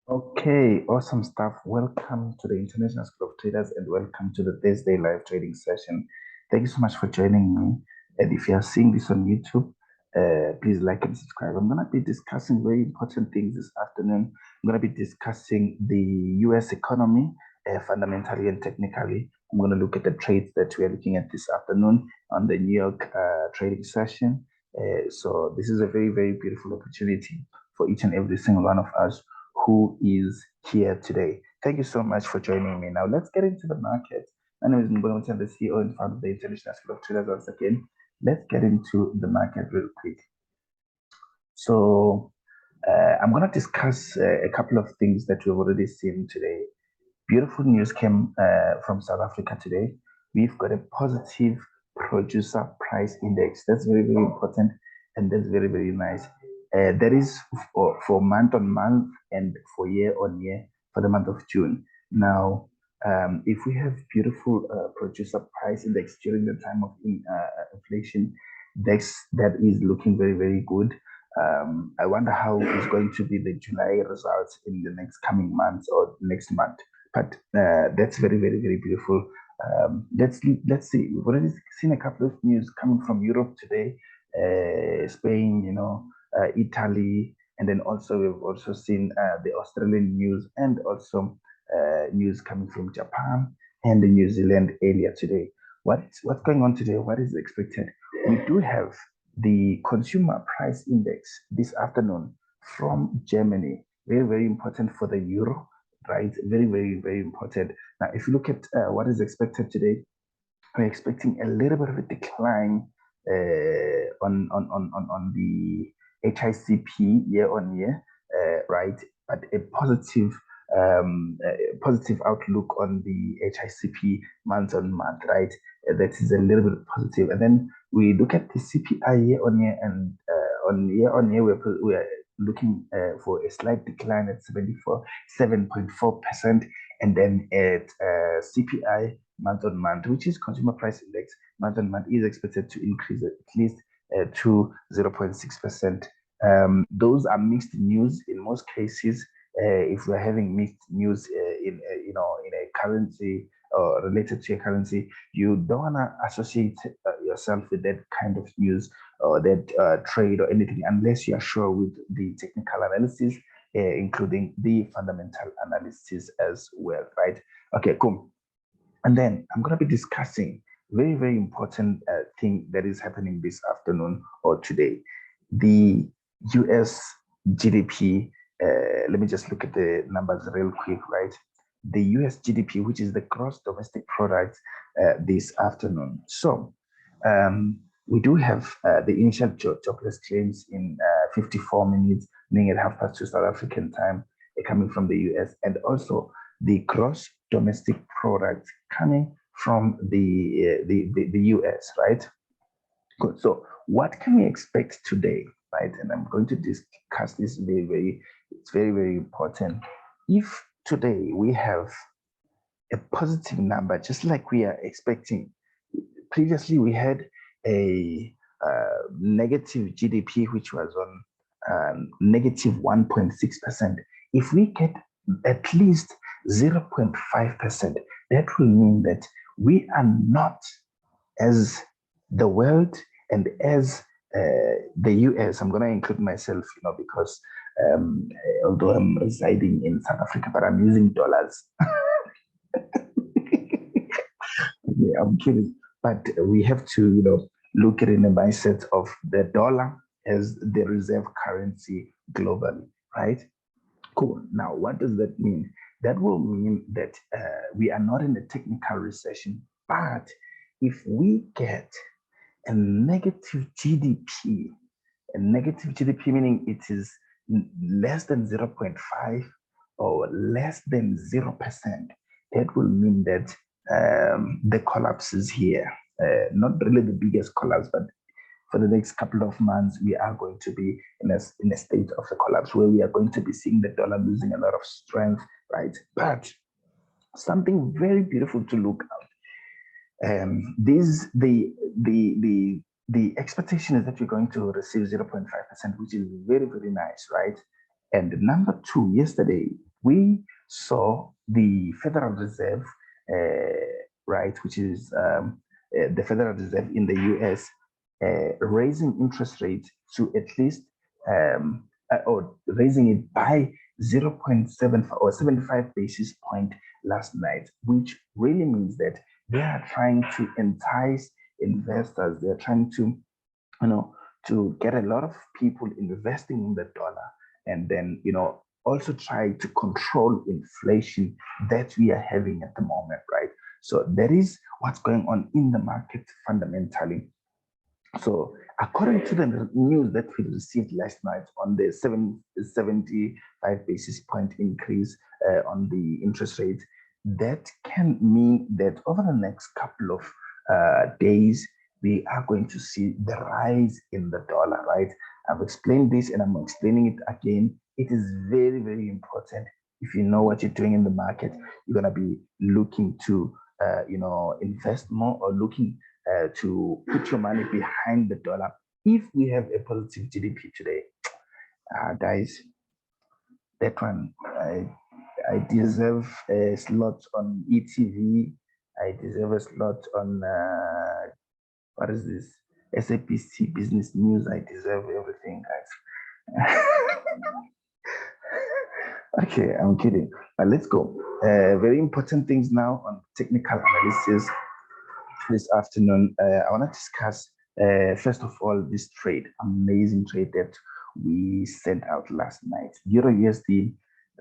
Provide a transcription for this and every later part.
Okay, awesome stuff. Welcome to the International School of Traders and welcome to the Thursday live trading session. Thank you so much for joining me. And if you are seeing this on YouTube, please like and subscribe. I'm going to be discussing very important things this afternoon. I'm going to be discussing the US economy fundamentally and technically. I'm going to look at the trades that we are looking at this afternoon on the New York trading session. So, this is a very, very beautiful opportunity for each and every single one of us who is here today. Thank you so much for joining me. Now, let's get into the market. My name is Mbongo, I'm the CEO and founder of the International School of Traders. Once again, let's get into the market real quick. So, I'm going to discuss a couple of things that we've already seen today. Beautiful news came from South Africa today. We've got a positive producer price index. That's very, very important and that's very, very nice. That is for month on month and for year on year for the month of June. Now, if we have beautiful producer price index during the time of inflation, that is looking very, very good. I wonder how is going to be the July results in the next coming months or next month. But that's very, very, very beautiful. Let's see. We've already seen a couple of news coming from Europe today, Spain, Italy, and then also we've also seen the Australian news and also news coming from Japan and the New Zealand area today. What's going on today? What is expected? We do have the consumer price index this afternoon from Germany. Very, very important for the euro, right? Very, very, very important. Now, if you look at what is expected today, we're expecting a little bit of a decline on the HICP year on year, right? But a positive outlook on the HICP month on month, right? That is a little bit positive. And then we look at the CPI year on year, and on year, we're looking for a slight decline at 7.4%, and then at CPI month on month, which is consumer price index month on month, is expected to increase at least to 0.6%. Those are mixed news in most cases. If we're having mixed news in a currency or related to a currency, you don't want to associate yourself with that kind of news or that trade or anything unless you are sure with the technical analysis, including the fundamental analysis as well, right? Okay, cool. And then I'm going to be discussing very, very important thing that is happening this afternoon or today. The US GDP, let me just look at the numbers real quick, right? The US GDP, which is the gross domestic product this afternoon. So we do have the initial jobless claims in 54 minutes, meaning at 2:30 South African time, coming from the US, and also the gross domestic product coming from the US, right? Good. So what can we expect today, right? And I'm going to discuss this it's very, very important. If today we have a positive number, just like we are expecting, previously we had a negative GDP, which was on negative 1.6%. If we get at least 0.5%, that will mean that we are not, as the world and as the US, I'm going to include myself, because although I'm residing in South Africa, but I'm using dollars. Yeah, I'm kidding. But we have to, look at it in the mindset of the dollar as the reserve currency globally, right? Cool. Now, what does that mean? That will mean that we are not in a technical recession, but if we get a negative GDP, meaning it is less than 0.5 or less than 0%, that will mean that the collapse is here. Not really the biggest collapse, but for the next couple of months, we are going to be in a state of a collapse where we are going to be seeing the dollar losing a lot of strength, right? But something very beautiful to look at. The expectation is that you're going to receive 0.5%, which is very, very nice, right? And number two, yesterday, we saw the Federal Reserve, right, which is the Federal Reserve in the US, raising interest rates to at least or raising it by 0.7 or 75 basis point last night, which really means that they are trying to entice investors. They're trying to, to get a lot of people investing in the dollar, and then, also try to control inflation that we are having at the moment, right? So that is what's going on in the market fundamentally. So according to the news that we received last night on the 75 basis point increase on the interest rate, that can mean that over the next couple of days, we are going to see the rise in the dollar, right? I've explained this and I'm explaining it again. It is very, very important. If you know what you're doing in the market, you're going to be looking to, invest more, or looking to put your money behind the dollar. If we have a positive GDP today, guys, that one, I deserve a slot on ETV. I deserve a slot on, what is this? SAPC Business News. I deserve everything, guys. Okay, I'm kidding. But let's go. Very important things now on technical analysis this afternoon. I want to discuss, first of all, this trade, amazing trade that we sent out last night. Euro USD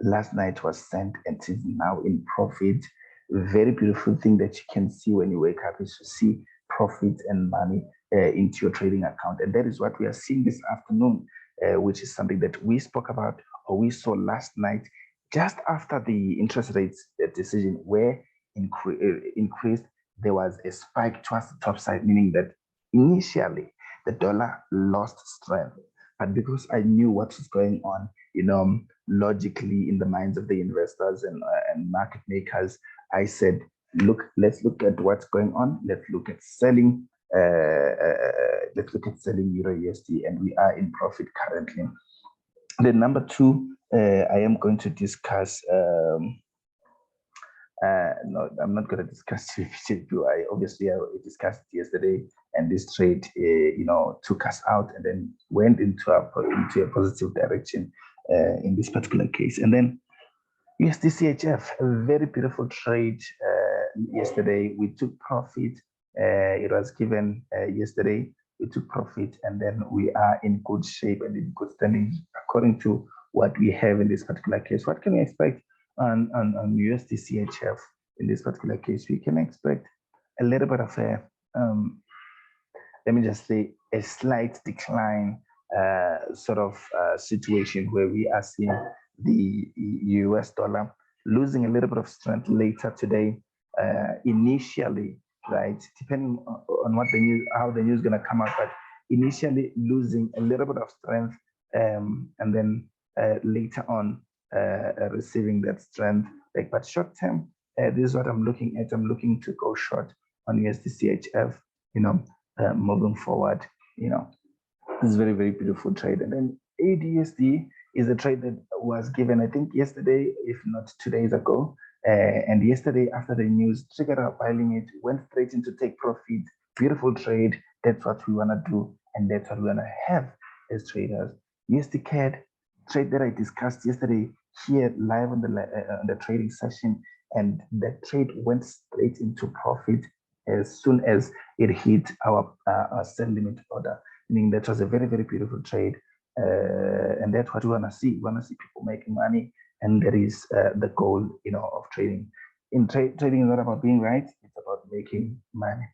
last night was sent and is now in profit. Very beautiful thing that you can see when you wake up is to see profit and money into your trading account. And that is what we are seeing this afternoon, which is something that we spoke about, or we saw last night, just after the interest rates decision were increased. There was a spike towards the top side, meaning that initially the dollar lost strength. But because I knew what was going on, logically in the minds of the investors and market makers, I said, look, let's look at what's going on. Let's look at selling. Let's look at selling Euro USD, and we are in profit currently. Then number two, I am going to discuss. No, I'm not going to discuss GPY. Obviously, I discussed it yesterday, and this trade, took us out and then went into a positive direction in this particular case. And then USD-CHF, a very beautiful trade yesterday. We took profit. It was given yesterday. We took profit, and then we are in good shape and in good standing according to what we have in this particular case. What can we expect on USD-CHF in this particular case? We can expect a little bit of a, let me just say, a slight decline situation where we are seeing the US dollar losing a little bit of strength later today, initially, right? Depending on what the news, how the news is going to come out, but initially losing a little bit of strength, and then later on receiving that strength back. But short term, this is what I'm looking at. I'm looking to go short on USD-CHF, moving forward. This is very, very beautiful trade. And then AUD-USD is a trade that was given, I think, yesterday, if not 2 days ago. And yesterday, after the news, triggered our filing it, went straight into take profit. Beautiful trade. That's what we want to do, and that's what we want to have as traders. USD CAD trade that I discussed yesterday here live on the trading session, and that trade went straight into profit as soon as it hit our sell limit order. Meaning that was a very, very beautiful trade, and that's what we want to see. We want to see people making money, and that is the goal, of trading. Trading is not about being right; it's about making money.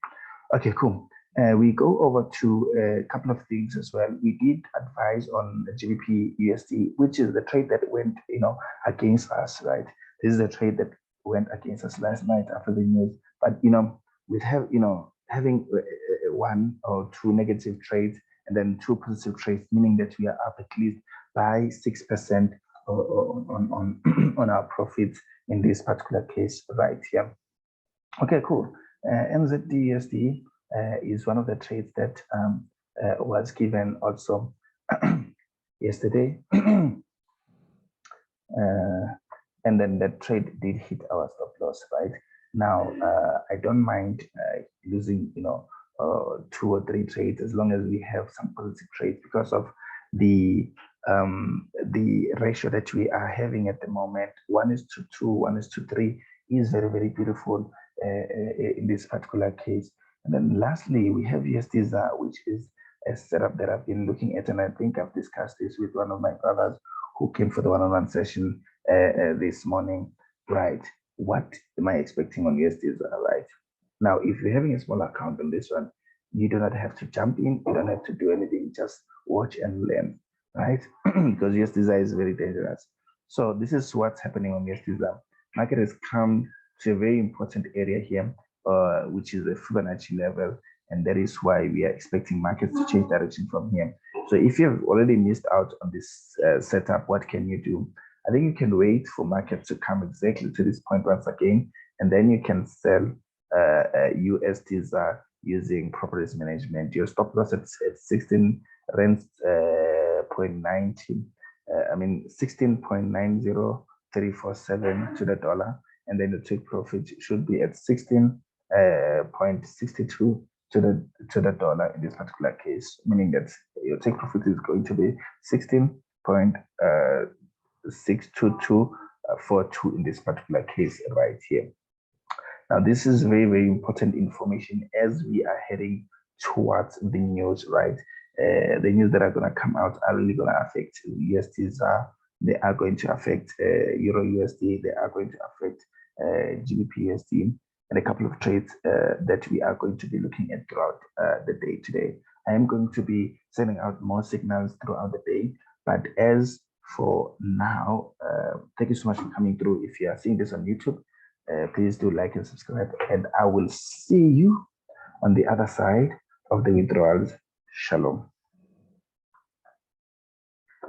Okay, cool. We go over to a couple of things as well. We did advise on the GBP USD, which is the trade that went, against us, right? This is a trade that went against us last night after the news. But with having one or two negative trades and then two positive trades, meaning that we are up at least by 6% on our profits in this particular case right here. Okay, cool. NZD-USD is one of the trades that was given also yesterday. and then that trade did hit our stop loss, right? Now, I don't mind losing, 2 or 3 trades as long as we have some positive trades because of the ratio that we are having at the moment. 1:2, 1:3 is very, very beautiful in this particular case. And then lastly, we have USD, which is a setup that I've been looking at, and I think I've discussed this with one of my brothers who came for the one-on-one session this morning, right? What am I expecting on USD, right? Now, if you're having a small account on this one, you do not have to jump in. You don't have to do anything. Just watch and learn, right? Because USD is very dangerous. So this is what's happening on USD. Market has come to a very important area here, which is the Fibonacci level, and that is why we are expecting markets to change direction from here. So if you've already missed out on this setup, what can you do? I think you can wait for markets to come exactly to this point once again, and then you can sell USDs using proper risk management. Your stop loss at 16 rands 0.90. 16.90347 to the dollar, and then the take profit should be at 16.62 to the dollar in this particular case, meaning that your take profit is going to be 16.62242 in this particular case right here. Now, this is very, very important information as we are heading towards the news, right? The news that are going to come out are really going to affect USDs. They are going to affect Euro USD. They are going to affect GBP USD, and a couple of trades that we are going to be looking at throughout the day today. I am going to be sending out more signals throughout the day, but as for now, thank you so much for coming through. If you are seeing this on YouTube, please do like and subscribe, and I will see you on the other side of the withdrawals. Shalom.